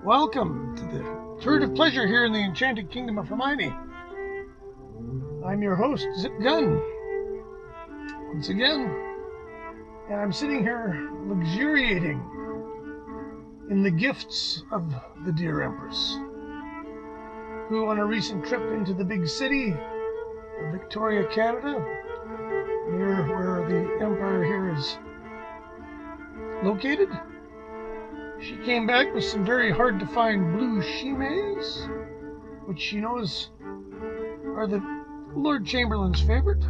Welcome to the Tour of Pleasure here in the Enchanted Kingdom of Hermione. I'm your host, Zipp Gunn, once again, and I'm sitting here luxuriating in the gifts of the dear Empress, who on a recent trip into the big city of Victoria, Canada, near where the Empire here is located, she came back with some very hard to find blue chimes, which she knows are the Lord Chamberlain's favorite.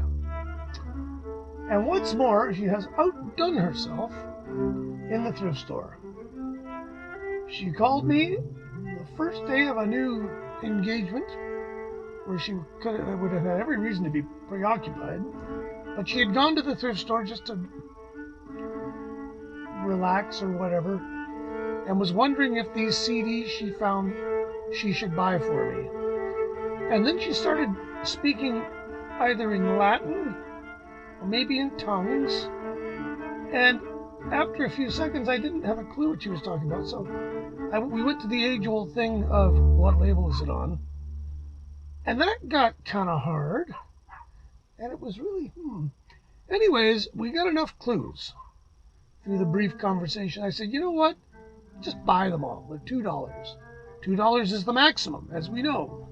And what's more, she has outdone herself in the thrift store. She called me the first day of a new engagement where she would have had every reason to be preoccupied, but she had gone to the thrift store just to relax or whatever, and was wondering if these CDs she found she should buy for me. And then she started speaking either in Latin or maybe in tongues, and after a few seconds I didn't have a clue what she was talking about, so we went to the age-old thing of what label is it on, and that got kind of hard, and it was really Anyways, we got enough clues through the brief conversation. I said, you know what? Just buy them all. They're $2. $2 is the maximum, as we know.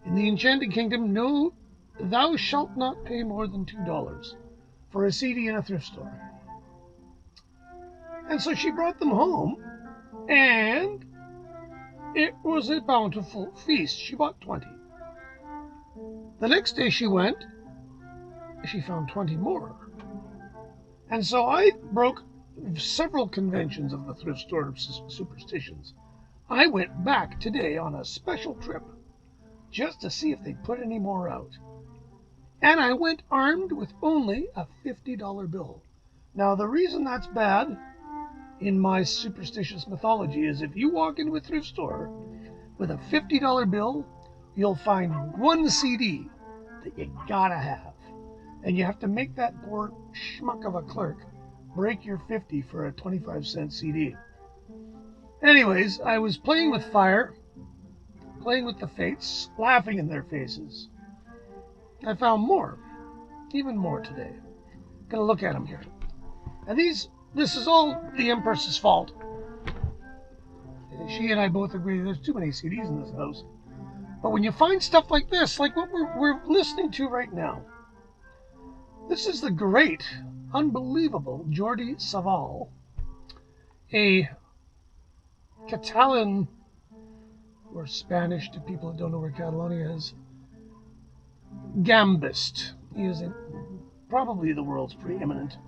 In the Enchanted Kingdom, no, thou shalt not pay more than $2 for a CD in a thrift store. And so she brought them home, and it was a bountiful feast. She bought 20. The next day she went, she found 20 more. And so I broke several conventions of the thrift store superstitions. I went back today on a special trip just to see if they put any more out. And I went armed with only a $50 bill. Now, the reason that's bad in my superstitious mythology is if you walk into a thrift store with a $50 bill, you'll find one CD that you gotta have. And you have to make that poor schmuck of a clerk break your 50 for a 25-cent CD. Anyways, I was playing with fire, playing with the fates, laughing in their faces. I found more, even more today. Gonna look at them here. And this is all the Empress's fault. She and I both agree there's too many CDs in this house. But when you find stuff like this, like what we're listening to right now, this is the great, unbelievable Jordi Savall, a Catalan, or Spanish to people that don't know where Catalonia is, gambist. He is probably the world's preeminent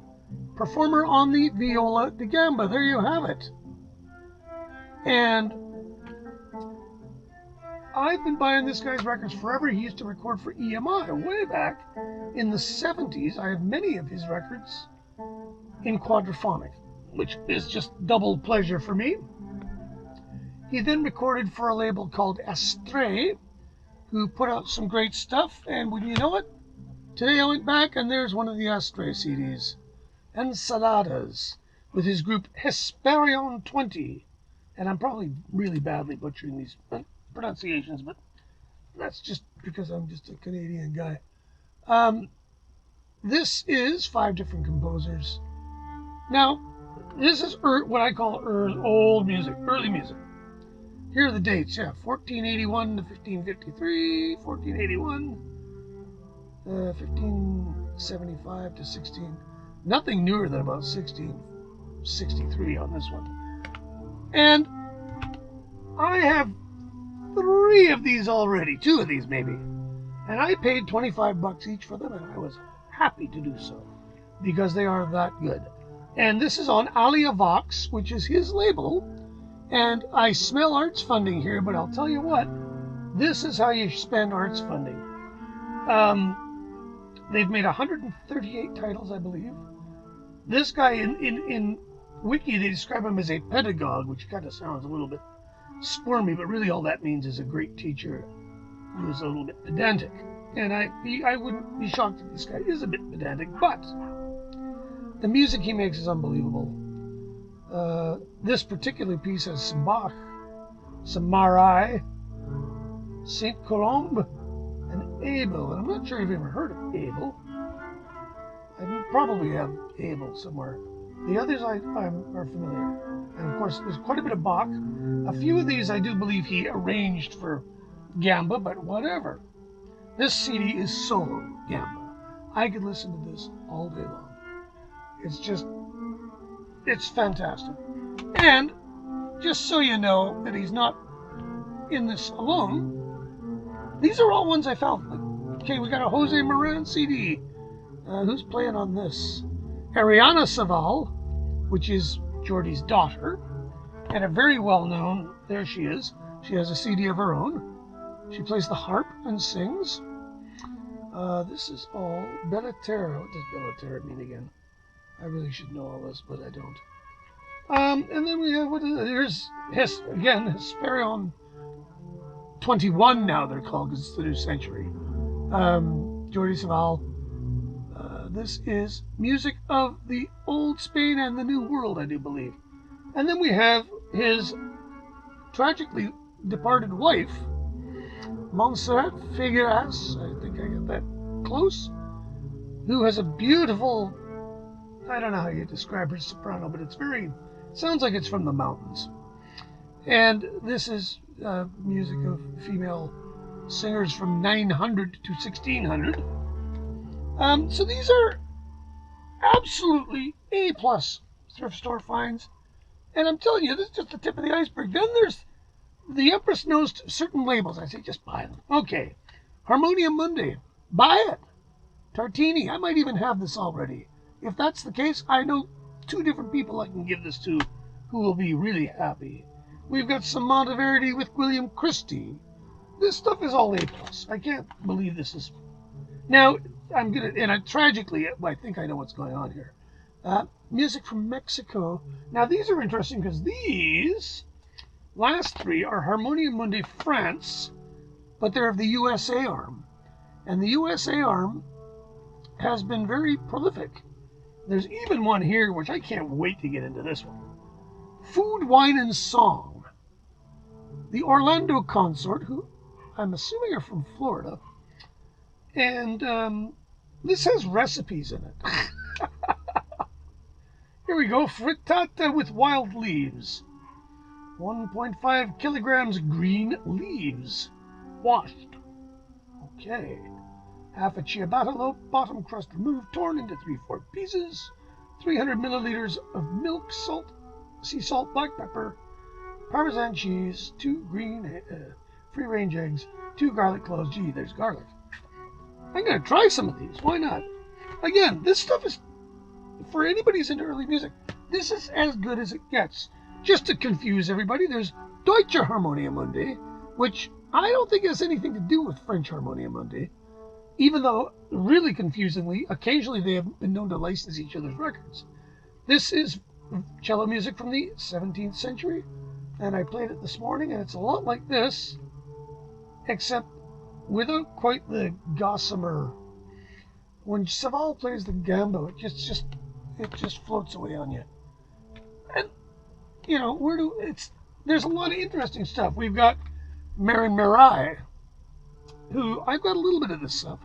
performer on the viola da gamba. There you have it. And I've been buying this guy's records forever. He used to record for EMI way back in the 70s. I have many of his records in quadraphonic, which is just double pleasure for me. He then recorded for a label called Astray, who put out some great stuff. And when you know it, today I went back and there's one of the Astray CDs, Ensaladas, with his group Hesperion 20. And I'm probably really badly butchering these pronunciations, but that's just because I'm just a Canadian guy. This is 5 different composers. Now, this is what I call old music, early music. Here are the dates, 1481 to 1553, 1481, 1575 to 16. Nothing newer than about 1663 on this one. And I have 3 of these already, 2 of these maybe. And I paid $25 each for them, and I was happy to do so because they are that good. And this is on Alia Vox, which is his label. And I smell arts funding here, but I'll tell you what, this is how you spend arts funding. They've made 138 titles, I believe. This guy in Wiki, they describe him as a pedagogue, which kind of sounds a little bit squirmy, but really all that means is a great teacher who is a little bit pedantic. And I wouldn't be shocked if this guy is a bit pedantic, but the music he makes is unbelievable. This particular piece has some Bach some Marai, Saint Colombe, and Abel. And I'm not sure if you've ever heard of Abel. I probably have Abel somewhere. The others are familiar. And of course, there's quite a bit of Bach. A few of these I do believe he arranged for Gamba, but whatever. This CD is solo Gamba. I could listen to this all day long. It's fantastic. And just so you know that he's not in this alone, these are all ones I found. Like, okay, we got a Jose Moran CD. Who's playing on this? Ariana Saval, which is Jordy's daughter, and a very well-known, there she is. She has a CD of her own. She plays the harp and sings. This is all Bella Terra. What does Bella Terra mean again? I really should know all this, but I don't. And then we have, here's Hesperion 21 now they're called, because it's the new century. Jordi Saval. This is music of the old Spain and the New World, I do believe. And then we have his tragically departed wife, Montserrat Figueras, I think I get that close, who has a beautiful, I don't know how you describe her soprano, but sounds like it's from the mountains. And this is music of female singers from 900 to 1600. So these are absolutely A-plus thrift store finds. And I'm telling you, this is just the tip of the iceberg. Then there's the Empress knows certain labels. I say just buy them. Okay. Harmonium Mundi. Buy it. Tartini. I might even have this already. If that's the case, I know 2 different people I can give this to who will be really happy. We've got some Monteverdi with William Christie. This stuff is all A+. I can't believe this is... Now, tragically, I think I know what's going on here. Music from Mexico. Now, these are interesting because these last 3 are Harmonium Mundi France, but they're of the USA arm. And the USA arm has been very prolific. There's even one here, which I can't wait to get into this one. Food, Wine, and Song. The Orlando Consort, who I'm assuming are from Florida. And this has recipes in it. Here we go. Frittata with wild leaves. 1.5 kilograms green leaves. Washed. Okay. Half a ciabatta loaf, bottom crust removed, torn into 3/4 pieces. 300 milliliters of milk, salt, sea salt, black pepper, Parmesan cheese, 2 green free-range eggs, 2 garlic cloves. Gee, there's garlic. I'm going to try some of these. Why not? Again, this stuff is, for anybody who's into early music, this is as good as it gets. Just to confuse everybody, there's Deutsche Harmonium Mundi, which I don't think has anything to do with French Harmonium Mundi, even though, really confusingly, occasionally they have been known to license each other's records. This is cello music from the 17th century, and I played it this morning, and it's a lot like this, except without quite the gossamer. When Saval plays the gamba, it just floats away on you. And you know, there's a lot of interesting stuff. We've got Marin Marai, who I've got a little bit of this stuff.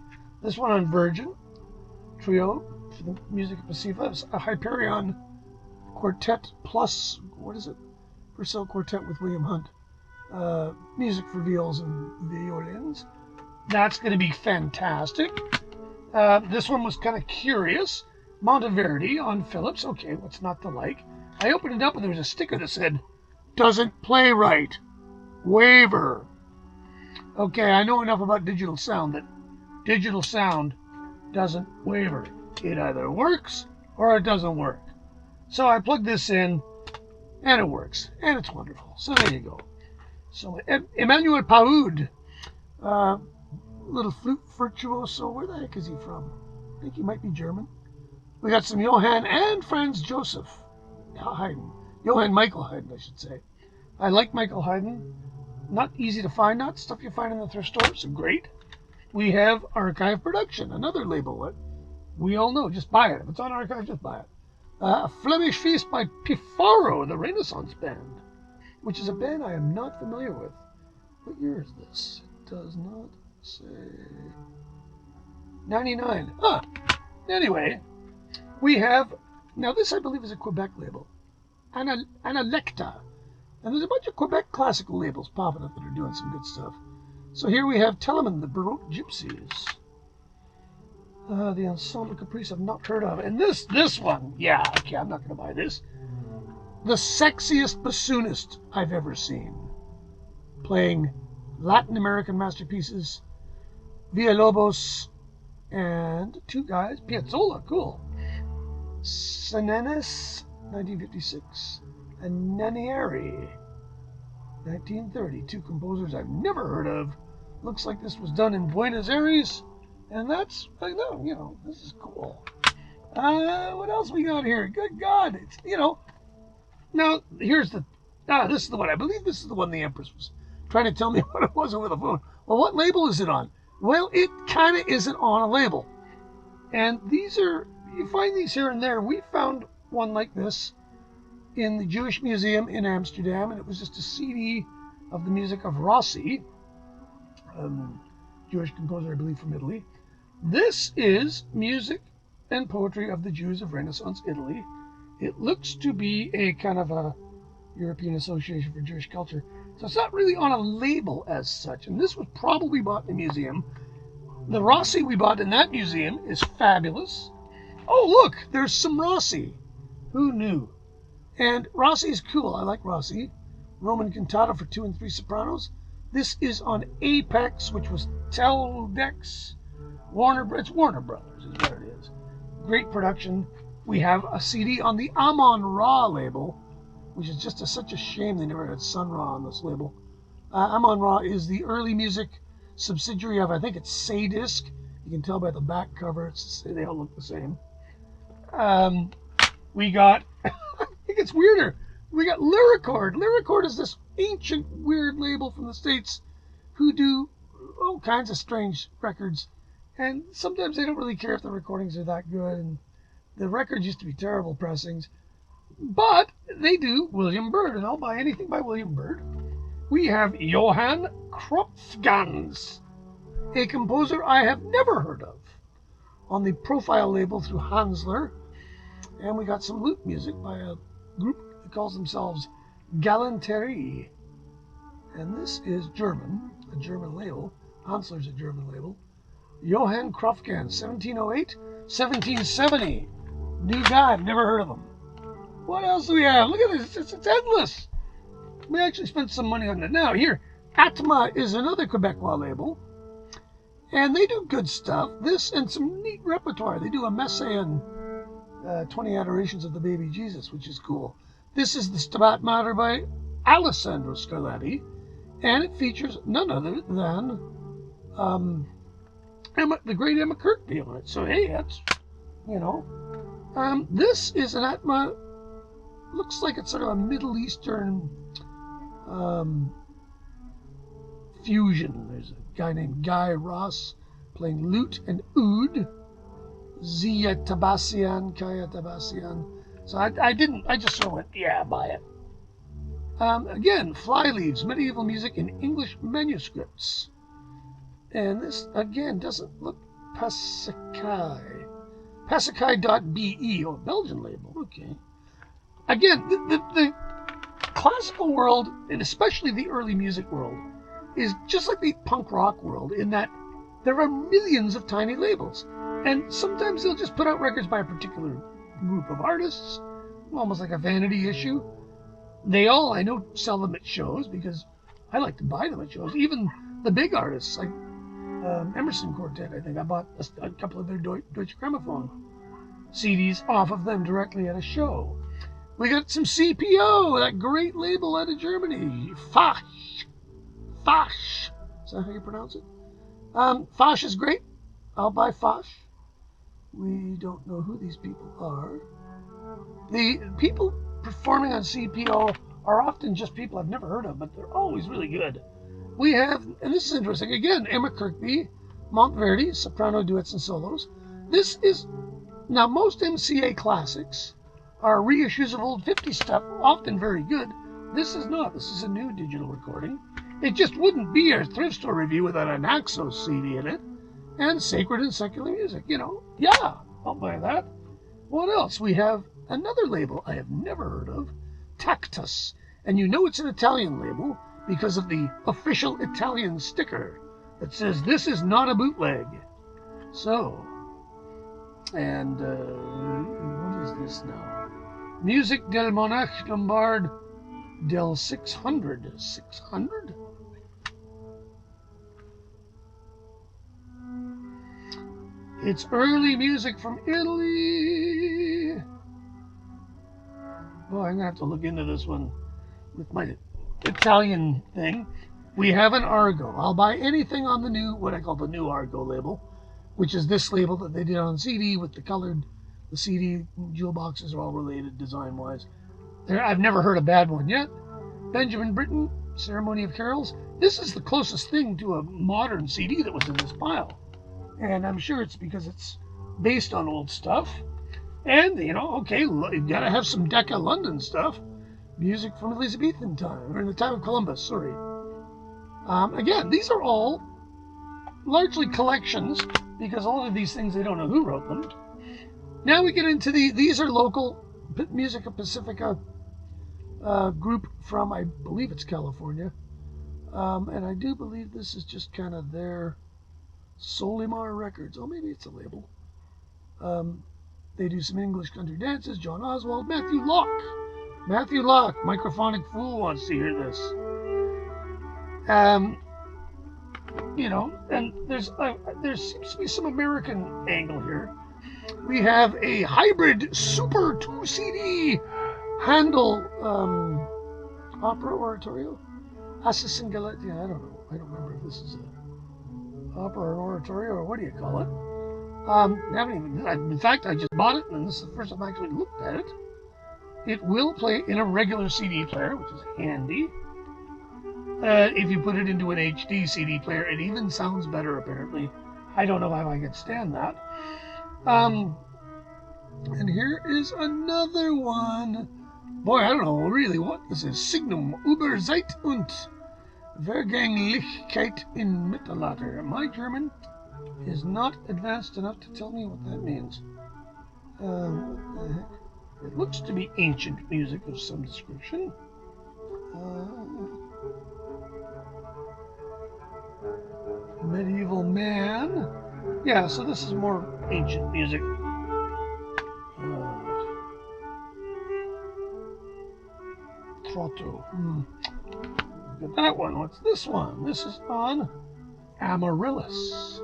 This one on Virgin Trio for the music of Pacifica, a Hyperion Quartet plus, what is it? Purcell Quartet with William Hunt. Music for viols and violins. That's going to be fantastic. This one was kind of curious. Monteverdi on Philips. Okay, what's not to like? I opened it up and there was a sticker that said, "Doesn't play right. Waiver." Okay, I know enough about digital sound that digital sound doesn't waver. It either works or it doesn't work. So I plugged this in and it works. And it's wonderful. So there you go. So Emmanuel Paoud, little flute virtuoso. Where the heck is he from? I think he might be German. We got some Johann and Franz Joseph Haydn. Johann Michael Haydn, I should say. I like Michael Haydn. Not easy to find, not stuff you find in the thrift store, so great. We have Archive Production, another label that we all know. Just buy it. If it's on Archive, just buy it. A Flemish Feast by Pifaro, the Renaissance band. which is a band I am not familiar with. What year is this? It does not say. 99. Huh. Anyway, we have, now this I believe is a Quebec label, Analecta. And there's a bunch of Quebec classical labels popping up that are doing some good stuff. So here we have Telemann, the Baroque Gypsies. The Ensemble Caprice I've not heard of. And this one, yeah, okay, I'm not going to buy this. The sexiest bassoonist I've ever seen. Playing Latin American masterpieces, Villalobos, and two guys, Piazzolla, cool. Senenes, 1956, and Nanieri, 1930. Two composers I've never heard of. Looks like this was done in Buenos Aires, and that's, I know, you know, this is cool. What else we got here? Good God, it's, you know, now here's the, this is the one, I believe this is the one the Empress was trying to tell me what it was over the phone. Well, what label is it on? Well, it kind of isn't on a label. And these are, you find these here and there. We found one like this in the Jewish Museum in Amsterdam, and it was just a CD of the music of Rossi, Jewish composer, I believe, from Italy. This is music and poetry of the Jews of Renaissance Italy. It looks to be a kind of a European Association for Jewish Culture. So it's not really on a label as such. And this was probably bought in a museum. The Rossi we bought in that museum is fabulous. Oh, look, there's some Rossi. Who knew? And Rossi is cool. I like Rossi. Roman Cantata for 2 and 3 sopranos. This is on Apex, which was Teldex. It's Warner Brothers is what it is. Great production. We have a CD on the Amon Ra label, which is just such a shame they never had Sun Ra on this label. Amon Ra is the early music subsidiary of, I think it's Sadisc. You can tell by the back cover, they all look the same. We got, I think it's weirder, we got Lyricord. Lyricord is this ancient, weird label from the States who do all kinds of strange records. And sometimes they don't really care if the recordings are that good. And the records used to be terrible pressings. But they do William Byrd, and I'll buy anything by William Byrd. We have Johann Kropfgans, a composer I have never heard of, on the Profile label through Hansler. And we got some lute music by a group that calls themselves Galanterie. And this is German, a German label. Hansler's a German label. Johann Kropfgans, 1708, 1770. New guy, I've never heard of him. What else do we have? Look at this, it's endless. We actually spent some money on it. Now here, Atma is another Quebecois label, and they do good stuff. This and some neat repertoire. They do a Messe and 20 Adorations of the Baby Jesus, which is cool. This is the Stabat Mater by Alessandro Scarlatti, and it features none other than the great Emma Kirkby on it. So hey, that's, you know, this is an Atma. Looks like it's sort of a Middle Eastern fusion. There's a guy named Guy Ross playing lute and oud. Zia Tabassian, Kaya Tabassian. So I just sort of went, yeah, buy it. Again, Flyleaves, medieval music in English manuscripts. And this, again, doesn't look Pasakai. Pasakai.be, or Belgian label, okay. Again, the classical world, and especially the early music world, is just like the punk rock world in that there are millions of tiny labels. And sometimes they'll just put out records by a particular group of artists, almost like a vanity issue. They all, I know, sell them at shows because I like to buy them at shows. Even the big artists, like Emerson Quartet, I think. I bought a couple of their Deutsche Grammophon CDs off of them directly at a show. We got some CPO, that great label out of Germany. Fasch. Fasch. Is that how you pronounce it? Fasch is great. I'll buy Fasch. We don't know who these people are. The people performing on CPO are often just people I've never heard of, but they're always really good. We have, and this is interesting, again, Emma Kirkby, Monteverdi, soprano duets and solos. This is, now most MCA classics are reissues of old 50 stuff, often very good, This is not. This is a new digital recording. It just wouldn't be a thrift store review without an Naxos CD in it. And sacred and secular music, you know. Yeah, I'll buy that. What else? We have another label I have never heard of, Tactus. And you know it's an Italian label because of the official Italian sticker that says this is not a bootleg. So, and what is this now? Music del Monarch Lombard del 600. 600? It's early music from Italy. Boy, I'm going to have to look into this one with my Italian thing. We have an Argo. I'll buy anything on the new, what I call the new Argo label, which is this label that they did on CD with the colored, the CD jewel boxes are all related design-wise. I've never heard a bad one yet. Benjamin Britten, Ceremony of Carols. This is the closest thing to a modern CD that was in this pile. And I'm sure it's because it's based on old stuff. And, you know, okay, you gotta have some Decca London stuff. Music from Elizabethan time, or in the time of Columbus, sorry. Again, these are all largely collections, because a lot of these things, they don't know who wrote them. Now we get into these are local Musica Pacifica group from, I believe it's California. And I do believe this is just kind of their Solimar Records. Oh, maybe it's a label. They do some English country dances. John Oswald, Matthew Locke. Matthew Locke, Microphonic Fool wants to hear this. You know, and there seems to be some American angle here. We have a hybrid Super 2 CD Handel opera oratorio. Assassin Galette. Yeah, I don't know. I don't remember if this is a opera or oratorio or what do you call it. In fact, I just bought it, and this is the first time I actually looked at it. It will play in a regular CD player, which is handy. If you put it into an HD CD player, it even sounds better, apparently. I don't know how I could stand that. And here is another one. Boy, I don't know really what this is. Signum über Zeit und Vergänglichkeit in Mittelalter. My German is not advanced enough to tell me what that means. What the heck? It looks to be ancient music of some description. Medieval man. Yeah, so this is more ancient music. Trotto. Look at that one. What's this one? This is on Amaryllis.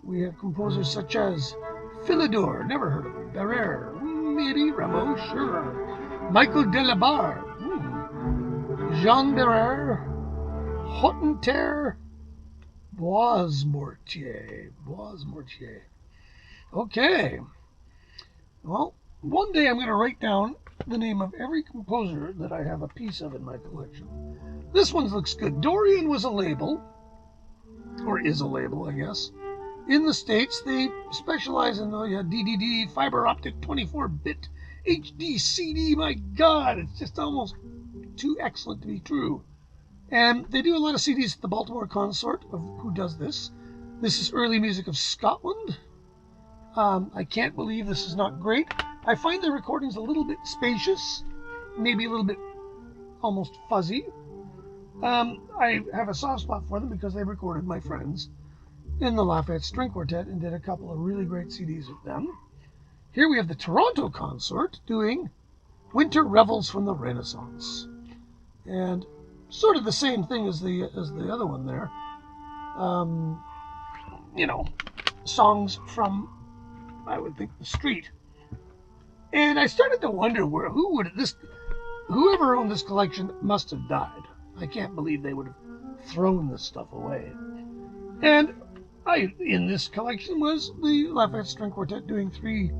We have composers such as Philidor, never heard of him. Barrère, maybe. Rameau, sure. Michael Delabarre, Jean Barrère, Hottenterre, Boismortier. Okay. Well, one day I'm going to write down the name of every composer that I have a piece of in my collection. This one looks good. Dorian was a label, or is a label, I guess. In the States, they specialize in DDD, fiber optic 24-bit HD CD. My God, it's just almost too excellent to be true. And they do a lot of CDs at the Baltimore Consort, of who does this. This is early music of Scotland. I can't believe this is not great. I find the recordings a little bit spacious, maybe a little bit almost fuzzy. I have a soft spot for them because they recorded my friends in the Lafayette String Quartet and did a couple of really great CDs with them. Here we have the Toronto Consort doing Winter Revels from the Renaissance. And sort of the same thing as the other one there. You know, songs from, I would think, the street. And I started to wonder whoever owned this collection must have died. I can't believe they would have thrown this stuff away. And in this collection was the Lafayette String Quartet doing 3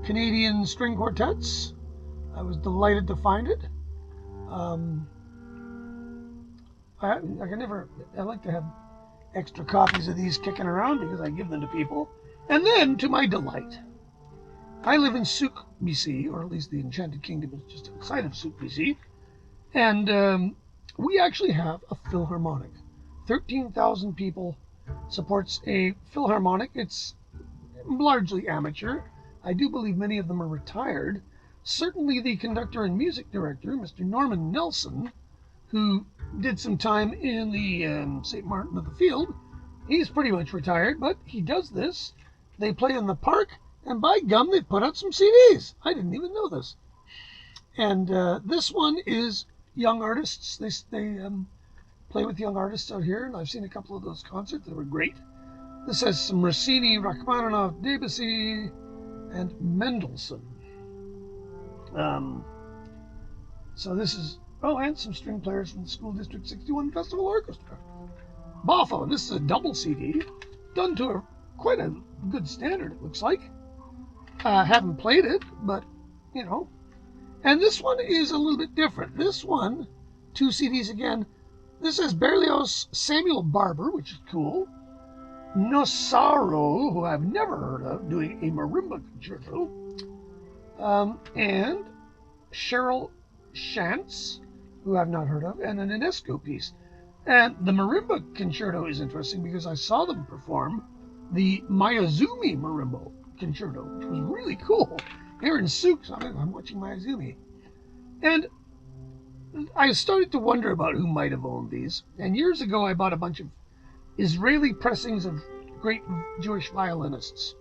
Canadian string quartets. I was delighted to find it. I like to have extra copies of these kicking around because I give them to people. And then, to my delight, I live in Souk, BC, or at least the Enchanted Kingdom is just outside of Souk, BC. And we actually have a Philharmonic. 13,000 people supports a Philharmonic. It's largely amateur. I do believe many of them are retired. Certainly the conductor and music director, Mr. Norman Nelson, who did some time in the St. Martin of the Field, he's pretty much retired, but he does this. They play in the park, and by gum, they've put out some CDs. I didn't even know this. And this one is young artists. They play with young artists out here, and I've seen a couple of those concerts. They were great. This has some Rossini, Rachmaninoff, Debussy, and Mendelssohn. So this is, oh, and some string players from the School District 61 Festival Orchestra. Boffo, and this is a double CD, done to quite a good standard, it looks like. Haven't played it, but, you know. And this one is a little bit different. This one, 2 CDs again. This is Berlioz Samuel Barber, which is cool. Nosaro, who I've never heard of, doing a marimba concerto. And Cheryl Shantz, who I've not heard of, and an Ionesco piece. And the marimba concerto is interesting because I saw them perform the Mayazumi Marimba Concerto, which was really cool. Here in Souks, I'm watching Mayazumi. And I started to wonder about who might have owned these. And years ago, I bought a bunch of Israeli pressings of great Jewish violinists.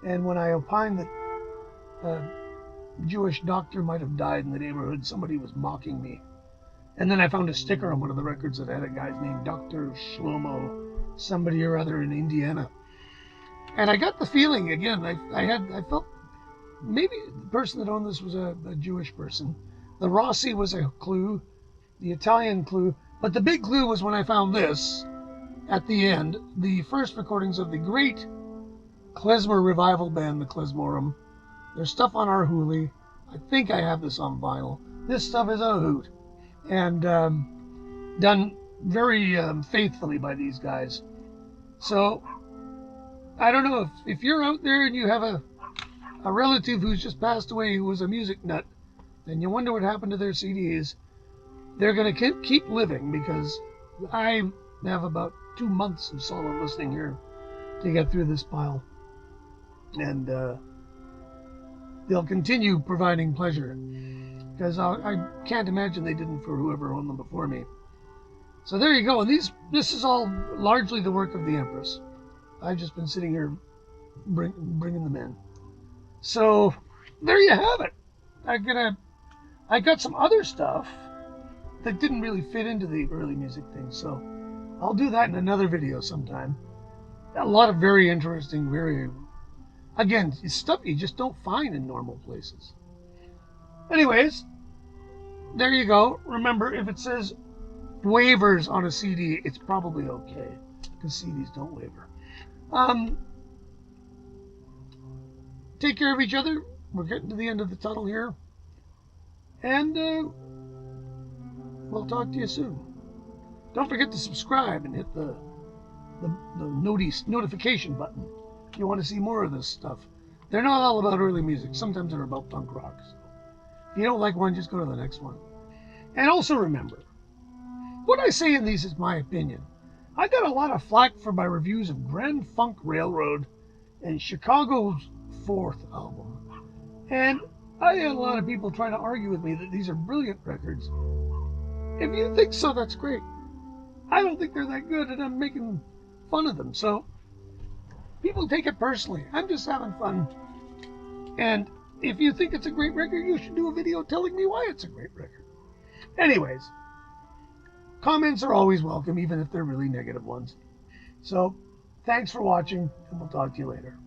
And when I opined that a Jewish doctor might have died in the neighborhood, somebody was mocking me. And then I found a sticker on one of the records that had a guy's name, Dr. Shlomo, somebody or other in Indiana. And I got the feeling, again, I felt maybe the person that owned this was a Jewish person. The Rossi was a clue, the Italian clue, but the big clue was when I found this at the end, the first recordings of the great klezmer revival band, the Klezmorim. There's stuff on our Huli. I think I have this on vinyl. This stuff is a hoot, and done very faithfully by these guys. So I don't know if you're out there and you have a relative who's just passed away who was a music nut, and you wonder what happened to their CDs. They're going to keep living, because I have about 2 months of solid listening here to get through this pile. And they'll continue providing pleasure, because I can't imagine they didn't for whoever owned them before me. So there you go. And this is all largely the work of the Empress. I've just been sitting here bringing them in. So there you have it. I got some other stuff that didn't really fit into the early music thing, so I'll do that in another video sometime. A lot of very interesting, again, it's stuff you just don't find in normal places. Anyways, there you go. Remember, if it says waivers on a CD, it's probably okay, because CDs don't waver. Take care of each other. We're getting to the end of the tunnel here. And we'll talk to you soon. Don't forget to subscribe and hit the notification button if you want to see more of this stuff. They're not all about early music. Sometimes they're about punk rock. So if you don't like one, just go to the next one. And also remember, what I say in these is my opinion. I got a lot of flack for my reviews of Grand Funk Railroad and Chicago's 4th album. And I had a lot of people trying to argue with me that these are brilliant records. If you think so, that's great. I don't think they're that good, and I'm making fun of them. So people take it personally. I'm just having fun. And if you think it's a great record, you should do a video telling me why it's a great record. Anyways, comments are always welcome, even if they're really negative ones. So thanks for watching, and we'll talk to you later.